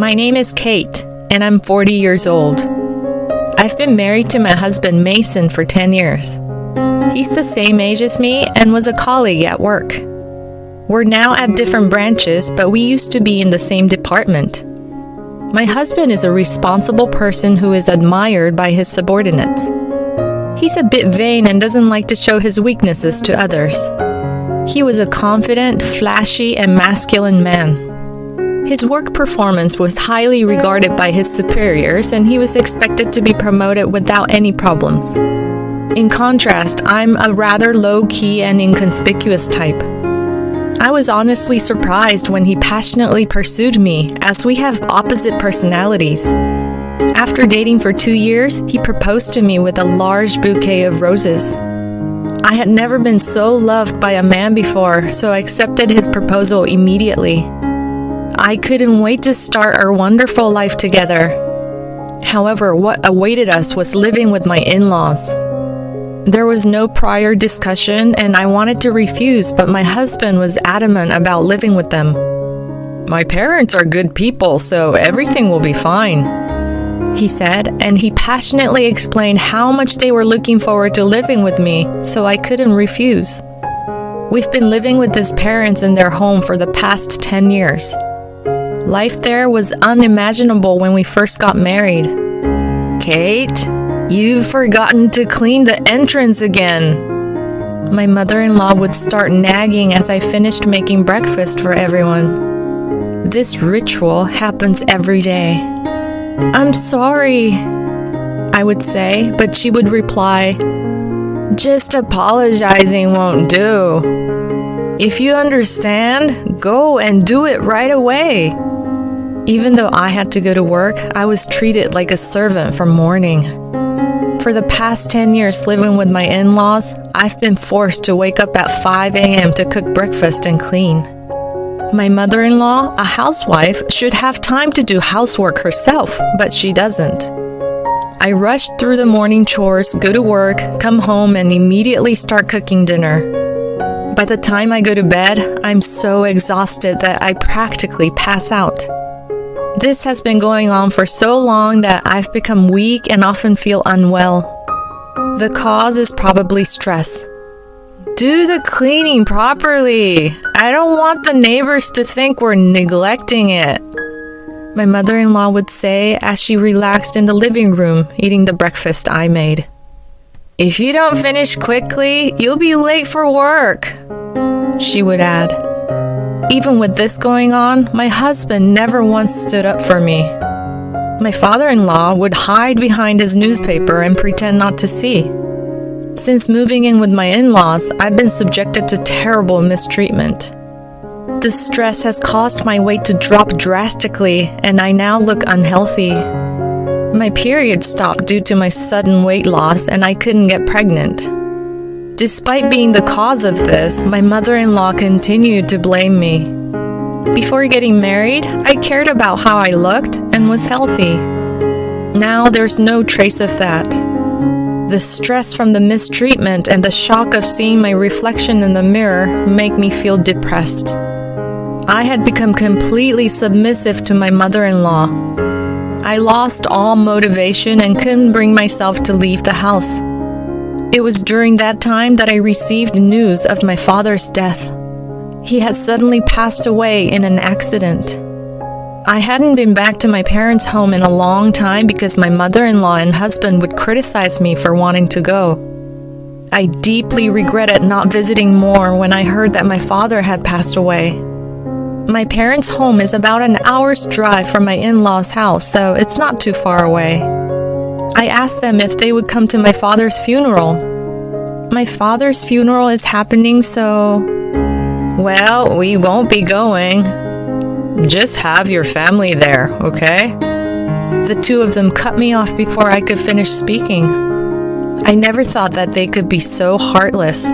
My name is Kate, and I'm 40 years old. I've been married to my husband Mason for 10 years. He's the same age as me and was a colleague at work. We're now at different branches, but we used to be in the same department. My husband is a responsible person who is admired by his subordinates. He's a bit vain and doesn't like to show his weaknesses to others. He was a confident, flashy, and masculine man. His work performance was highly regarded by his superiors, and he was expected to be promoted without any problems. In contrast, I'm a rather low-key and inconspicuous type. I was honestly surprised when he passionately pursued me, as we have opposite personalities. After dating for 2 years, he proposed to me with a large bouquet of roses. I had never been so loved by a man before, so I accepted his proposal immediately. I couldn't wait to start our wonderful life together. However, what awaited us was living with my in-laws. There was no prior discussion, and I wanted to refuse, but my husband was adamant about living with them. "My parents are good people, so everything will be fine," he said, and he passionately explained how much they were looking forward to living with me, so I couldn't refuse. We've been living with his parents in their home for the past 10 years. Life there was unimaginable when we first got married. "Kate, you've forgotten to clean the entrance again." My mother-in-law would start nagging as I finished making breakfast for everyone. This ritual happens every day. "I'm sorry," I would say, but she would reply, "Just apologizing won't do. If you understand, go and do it right away." Even though I had to go to work, I was treated like a servant from morning. For the past 10 years living with my in-laws, I've been forced to wake up at 5 a.m. to cook breakfast and clean. My mother-in-law, a housewife, should have time to do housework herself, but she doesn't. I rush through the morning chores, go to work, come home, and immediately start cooking dinner. By the time I go to bed, I'm so exhausted that I practically pass out. This has been going on for so long that I've become weak and often feel unwell. The cause is probably stress. "Do the cleaning properly. I don't want the neighbors to think we're neglecting it," my mother-in-law would say as she relaxed in the living room eating the breakfast I made. "If you don't finish quickly, you'll be late for work," she would add. Even with this going on, my husband never once stood up for me. My father-in-law would hide behind his newspaper and pretend not to see. Since moving in with my in-laws, I've been subjected to terrible mistreatment. The stress has caused my weight to drop drastically, and I now look unhealthy. My period stopped due to my sudden weight loss, and I couldn't get pregnant. Despite being the cause of this, my mother-in-law continued to blame me. Before getting married, I cared about how I looked and was healthy. Now there's no trace of that. The stress from the mistreatment and the shock of seeing my reflection in the mirror make me feel depressed. I had become completely submissive to my mother-in-law. I lost all motivation and couldn't bring myself to leave the house. It was during that time that I received news of my father's death. He had suddenly passed away in an accident. I hadn't been back to my parents' home in a long time because my mother-in-law and husband would criticize me for wanting to go. I deeply regretted not visiting more when I heard that my father had passed away. My parents' home is about an hour's drive from my in-laws' house, so it's not too far away. I asked them if they would come to my father's funeral. "My father's funeral is happening, so..." "Well, we won't be going. Just have your family there, okay?" The two of them cut me off before I could finish speaking. I never thought that they could be so heartless.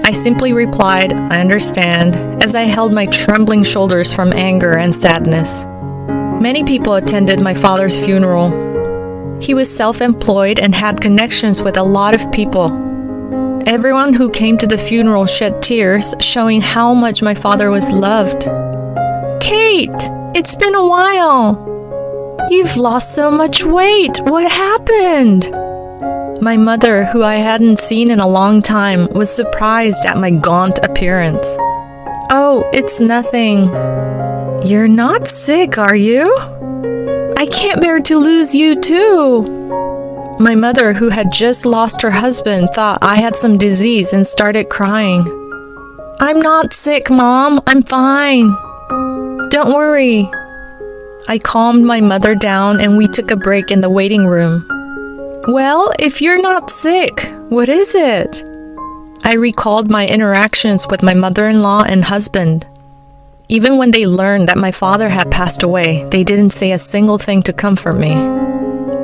I simply replied, "I understand," as I held my trembling shoulders from anger and sadness. Many people attended my father's funeral. He was self-employed and had connections with a lot of people. Everyone who came to the funeral shed tears, showing how much my father was loved. "Kate, It's been a while. You've lost so much weight. What happened? My mother, who I hadn't seen in a long time, was surprised at my gaunt appearance. Oh, it's nothing. You're not sick, are you? I can't bear to lose you too. My mother, who had just lost her husband, thought I had some disease and started crying. I'm not sick, Mom. I'm fine. Don't worry. I calmed my mother down and we took a break in the waiting room. Well, if you're not sick, what is it? I recalled my interactions with my mother-in-law and husband. Even when they learned that my father had passed away, they didn't say a single thing to comfort me.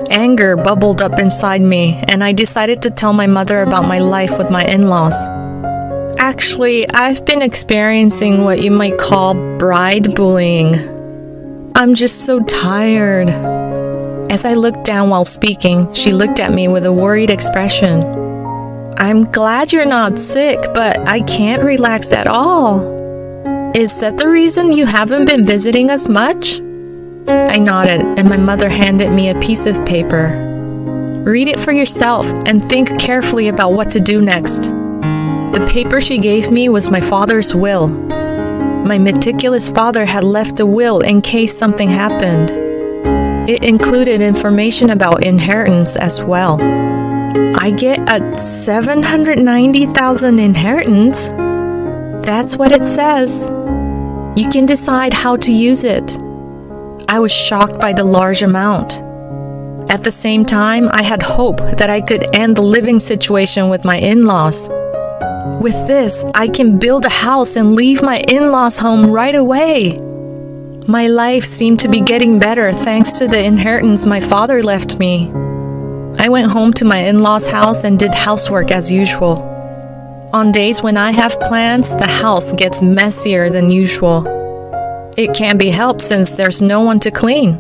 Anger bubbled up inside me, and I decided to tell my mother about my life with my in-laws. Actually, I've been experiencing what you might call bride bullying. I'm just so tired. As I looked down while speaking, she looked at me with a worried expression. I'm glad you're not sick, but I can't relax at all. Is that the reason you haven't been visiting us much? I nodded, and my mother handed me a piece of paper. Read it for yourself and think carefully about what to do next. The paper she gave me was my father's will. My meticulous father had left a will in case something happened. It included information about inheritance as well. I get a $790,000 inheritance. That's what it says. You can decide how to use it. I was shocked by the large amount. At the same time, I had hope that I could end the living situation with my in-laws. With this, I can build a house and leave my in-laws' home right away. My life seemed to be getting better thanks to the inheritance my father left me. I went home to my in-laws' house and did housework as usual. On days when I have plans, the house gets messier than usual. It can't be helped since there's no one to clean.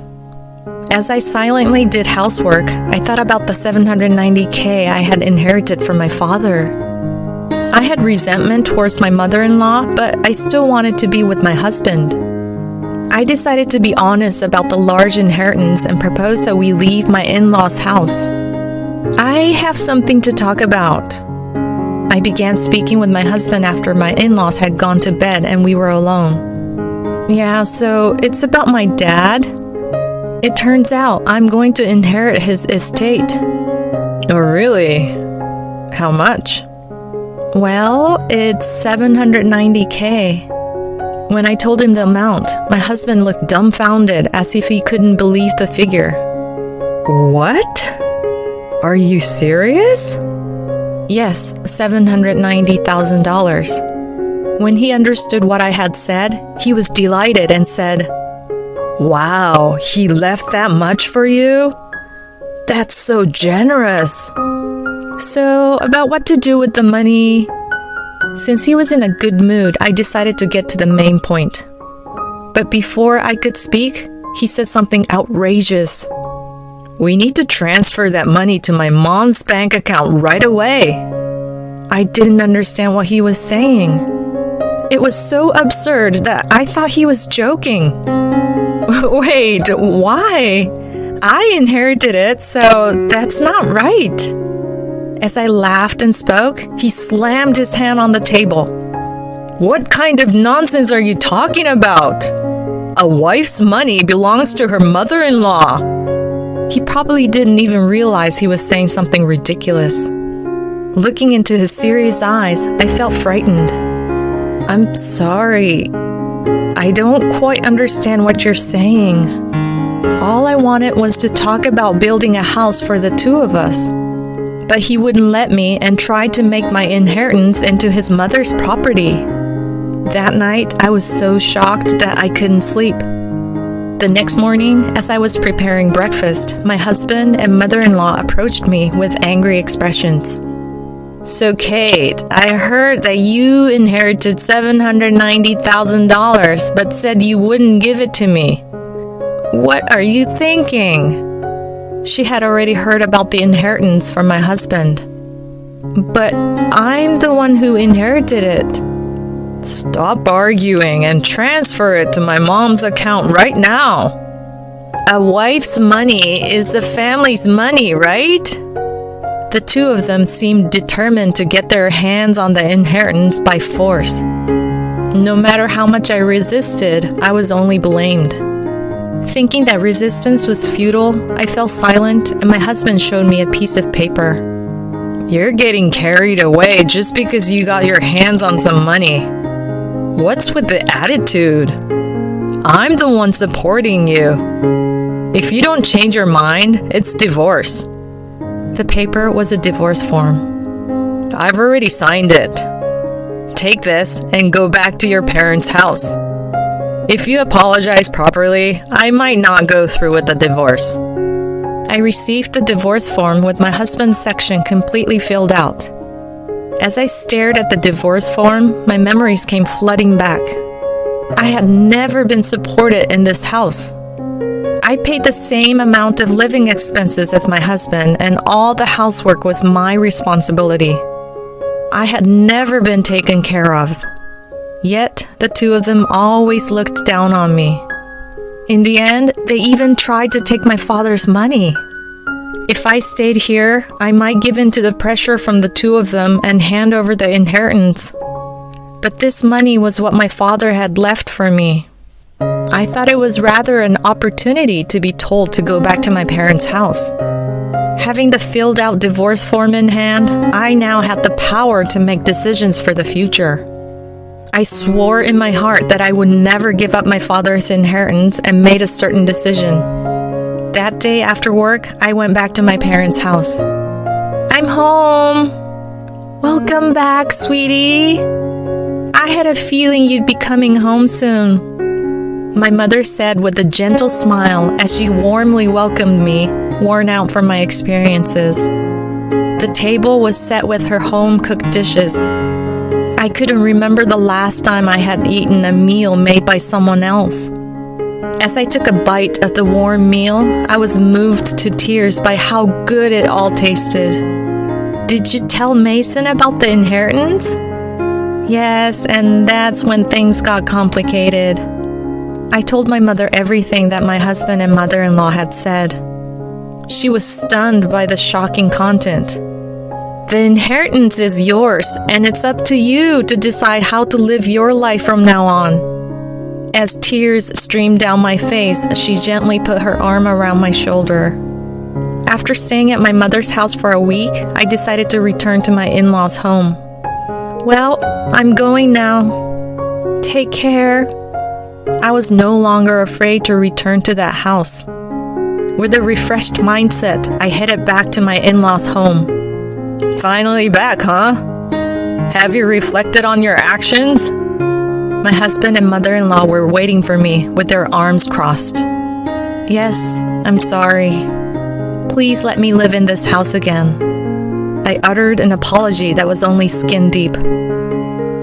As I silently did housework, I thought about the $790K I had inherited from my father. I had resentment towards my mother-in-law, but I still wanted to be with my husband. I decided to be honest about the large inheritance and proposed that we leave my in-laws' house. I have something to talk about. I began speaking with my husband after my in-laws had gone to bed and we were alone. Yeah, so it's about my dad. It turns out I'm going to inherit his estate. Oh, really? How much? Well, it's $790K. When I told him the amount, my husband looked dumbfounded as if he couldn't believe the figure. What? Are you serious? Yes, $790,000. When he understood what I had said, he was delighted and said, Wow, he left that much for you? That's so generous. So, about what to do with the money? Since he was in a good mood, I decided to get to the main point. But before I could speak, he said something outrageous. We need to transfer that money to my mom's bank account right away. I didn't understand what he was saying. It was so absurd that I thought he was joking. Wait, why? I inherited it, so that's not right. As I laughed and spoke, he slammed his hand on the table. What kind of nonsense are you talking about? A wife's money belongs to her mother-in-law. He probably didn't even realize he was saying something ridiculous. Looking into his serious eyes, I felt frightened. I'm sorry. I don't quite understand what you're saying. All I wanted was to talk about building a house for the two of us. But he wouldn't let me and tried to make my inheritance into his mother's property. That night, I was so shocked that I couldn't sleep. The next morning, as I was preparing breakfast, my husband and mother-in-law approached me with angry expressions. So, Kate, I heard that you inherited $790,000 but said you wouldn't give it to me. What are you thinking? She had already heard about the inheritance from my husband. But I'm the one who inherited it. Stop arguing and transfer it to my mom's account right now. A wife's money is the family's money, right? The two of them seemed determined to get their hands on the inheritance by force. No matter how much I resisted, I was only blamed. Thinking that resistance was futile, I fell silent and my husband showed me a piece of paper. You're getting carried away just because you got your hands on some money. What's with the attitude? I'm the one supporting you. If you don't change your mind, it's divorce. The paper was a divorce form. I've already signed it. Take this and go back to your parents' house. If you apologize properly, I might not go through with the divorce. I received the divorce form with my husband's section completely filled out. As I stared at the divorce form, my memories came flooding back. I had never been supported in this house. I paid the same amount of living expenses as my husband, and all the housework was my responsibility. I had never been taken care of. Yet, the two of them always looked down on me. In the end, they even tried to take my father's money. If I stayed here, I might give in to the pressure from the two of them and hand over the inheritance. But this money was what my father had left for me. I thought it was rather an opportunity to be told to go back to my parents' house. Having the filled out divorce form in hand, I now had the power to make decisions for the future. I swore in my heart that I would never give up my father's inheritance and made a certain decision. That day after work, I went back to my parents' house. I'm home. Welcome back, sweetie. I had a feeling you'd be coming home soon. My mother said with a gentle smile as she warmly welcomed me, worn out from my experiences. The table was set with her home-cooked dishes. I couldn't remember the last time I had eaten a meal made by someone else. As I took a bite of the warm meal, I was moved to tears by how good it all tasted. Did you tell Mason about the inheritance? Yes, and that's when things got complicated. I told my mother everything that my husband and mother-in-law had said. She was stunned by the shocking content. The inheritance is yours, and it's up to you to decide how to live your life from now on. As tears streamed down my face, she gently put her arm around my shoulder. After staying at my mother's house for a week, I decided to return to my in-laws' home. Well, I'm going now. Take care. I was no longer afraid to return to that house. With a refreshed mindset, I headed back to my in-laws' home. Finally back, huh? Have you reflected on your actions? My husband and mother-in-law were waiting for me with their arms crossed. Yes, I'm sorry. Please let me live in this house again. I uttered an apology that was only skin deep.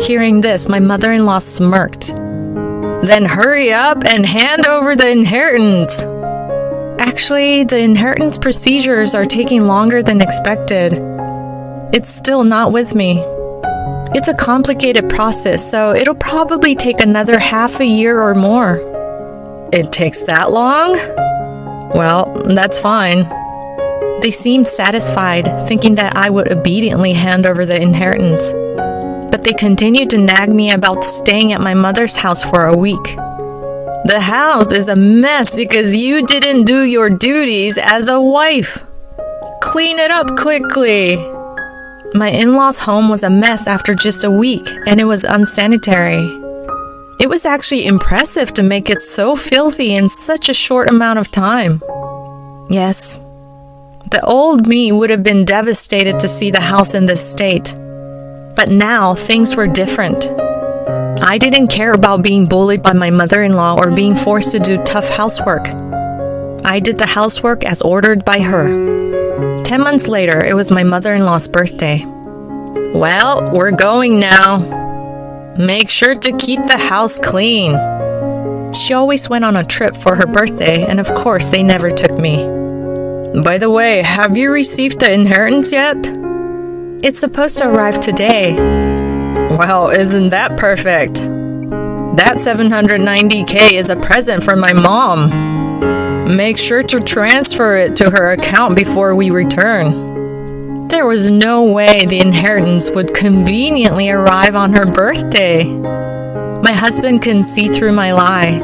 Hearing this, my mother-in-law smirked. Then hurry up and hand over the inheritance. Actually, the inheritance procedures are taking longer than expected. It's still not with me. It's a complicated process, so it'll probably take another half a year or more. It takes that long? Well, that's fine. They seemed satisfied, thinking that I would obediently hand over the inheritance. But they continued to nag me about staying at my mother's house for a week. The house is a mess because you didn't do your duties as a wife. Clean it up quickly. My in-laws' home was a mess after just a week, and it was unsanitary. It was actually impressive to make it so filthy in such a short amount of time. Yes, the old me would have been devastated to see the house in this state. But now things were different. I didn't care about being bullied by my mother-in-law or being forced to do tough housework. I did the housework as ordered by her. 10 months later, it was my mother-in-law's birthday. Well, we're going now. Make sure to keep the house clean. She always went on a trip for her birthday, and of course, they never took me. By the way, have you received the inheritance yet? It's supposed to arrive today. Well, isn't that perfect? That $790K is a present from my mom. Make sure to transfer it to her account before we return. There was no way the inheritance would conveniently arrive on her birthday. My husband couldn't see through my lie.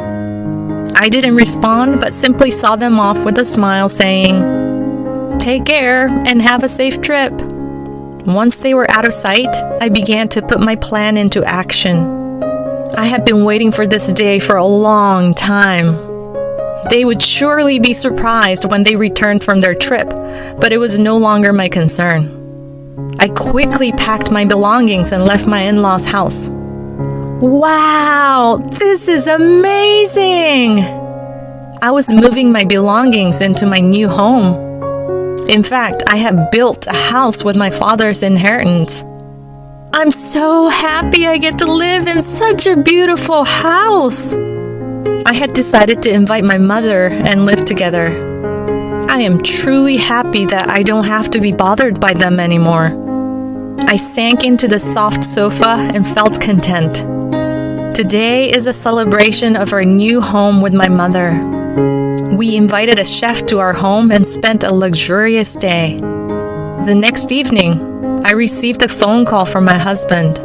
I didn't respond, but simply saw them off with a smile, saying, "Take care and have a safe trip." Once they were out of sight, I began to put my plan into action. I had been waiting for this day for a long time. They would surely be surprised when they returned from their trip, but it was no longer my concern. I quickly packed my belongings and left my in-laws' house. Wow, this is amazing! I was moving my belongings into my new home. In fact, I had built a house with my father's inheritance. I'm so happy I get to live in such a beautiful house. I had decided to invite my mother and live together. I am truly happy that I don't have to be bothered by them anymore. I sank into the soft sofa and felt content. Today is a celebration of our new home with my mother. We invited a chef to our home and spent a luxurious day. The next evening, I received a phone call from my husband.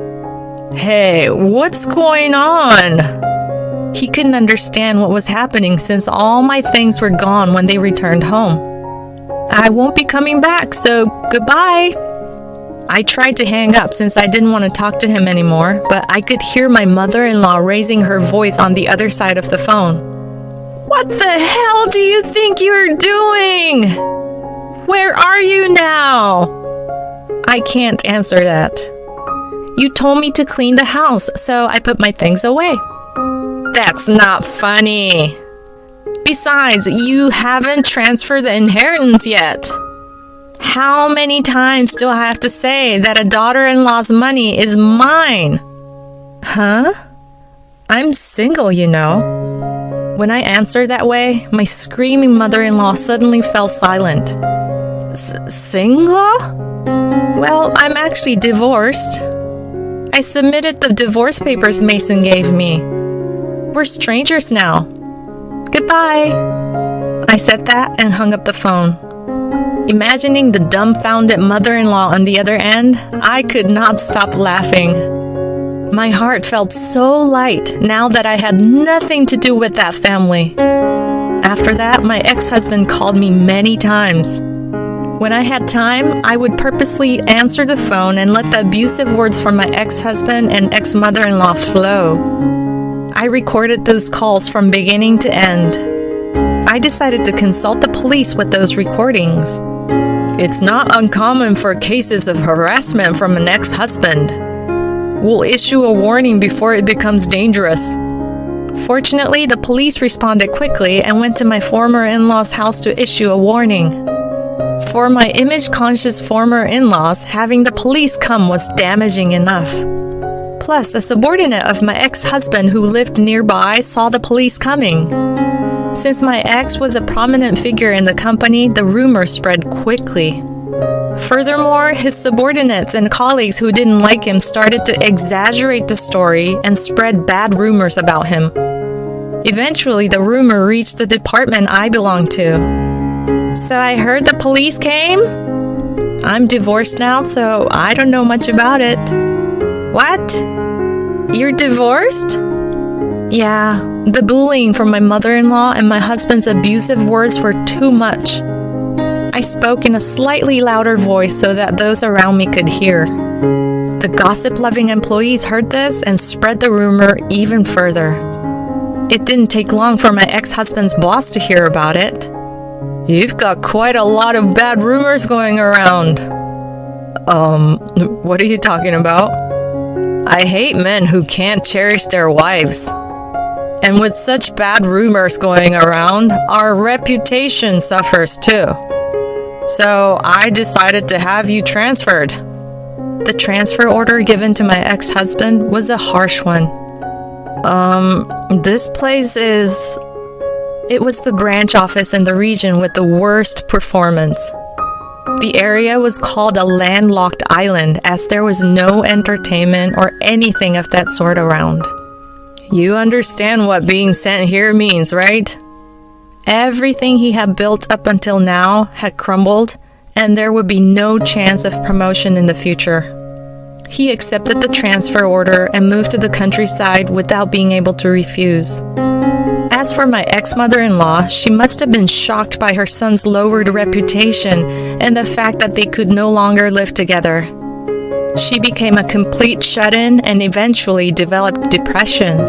Hey, what's going on? He couldn't understand what was happening since all my things were gone when they returned home. I won't be coming back, so goodbye. I tried to hang up since I didn't want to talk to him anymore, but I could hear my mother-in-law raising her voice on the other side of the phone. What the hell do you think you're doing? Where are you now? I can't answer that. You told me to clean the house, so I put my things away. That's not funny. Besides, you haven't transferred the inheritance yet. How many times do I have to say that a daughter-in-law's money is mine? Huh? I'm single, you know. When I answered that way, my screaming mother-in-law suddenly fell silent. Single? Well, I'm actually divorced. I submitted the divorce papers Mason gave me. We're strangers now. Goodbye. I said that and hung up the phone. Imagining the dumbfounded mother-in-law on the other end, I could not stop laughing. My heart felt so light now that I had nothing to do with that family. After that, my ex-husband called me many times. When I had time, I would purposely answer the phone and let the abusive words from my ex-husband and ex-mother-in-law flow. I recorded those calls from beginning to end. I decided to consult the police with those recordings. It's not uncommon for cases of harassment from an ex-husband. We'll issue a warning before it becomes dangerous. Fortunately, the police responded quickly and went to my former in-laws' house to issue a warning. For my image-conscious former in-laws, having the police come was damaging enough. Plus, a subordinate of my ex-husband who lived nearby saw the police coming. Since my ex was a prominent figure in the company, the rumor spread quickly. Furthermore, his subordinates and colleagues who didn't like him started to exaggerate the story and spread bad rumors about him. Eventually, the rumor reached the department I belonged to. So I heard the police came? I'm divorced now, so I don't know much about it. What? You're divorced? Yeah, the bullying from my mother-in-law and my husband's abusive words were too much. I spoke in a slightly louder voice so that those around me could hear. The gossip-loving employees heard this and spread the rumor even further. It didn't take long for my ex-husband's boss to hear about it. You've got quite a lot of bad rumors going around. What are you talking about? I hate men who can't cherish their wives. And with such bad rumors going around, our reputation suffers too. So I decided to have you transferred. The transfer order given to my ex-husband was a harsh one. This place is... It was the branch office in the region with the worst performance. The area was called a landlocked island as there was no entertainment or anything of that sort around. You understand what being sent here means, right? Everything he had built up until now had crumbled, and there would be no chance of promotion in the future. He accepted the transfer order and moved to the countryside without being able to refuse. As for my ex-mother-in-law, she must have been shocked by her son's lowered reputation and the fact that they could no longer live together. She became a complete shut-in and eventually developed depression.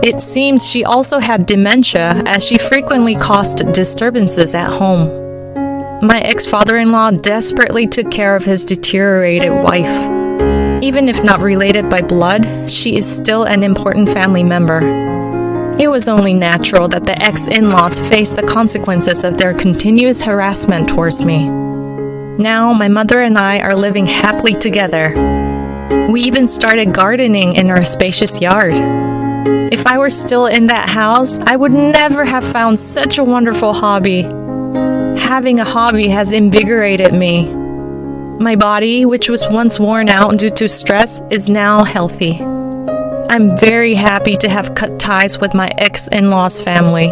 It seemed she also had dementia as she frequently caused disturbances at home. My ex-father-in-law desperately took care of his deteriorated wife. Even if not related by blood, she is still an important family member. It was only natural that the ex-in-laws faced the consequences of their continuous harassment towards me. Now, my mother and I are living happily together. We even started gardening in our spacious yard. If I were still in that house, I would never have found such a wonderful hobby. Having a hobby has invigorated me. My body, which was once worn out due to stress, is now healthy. I'm very happy to have cut ties with my ex-in-law's family.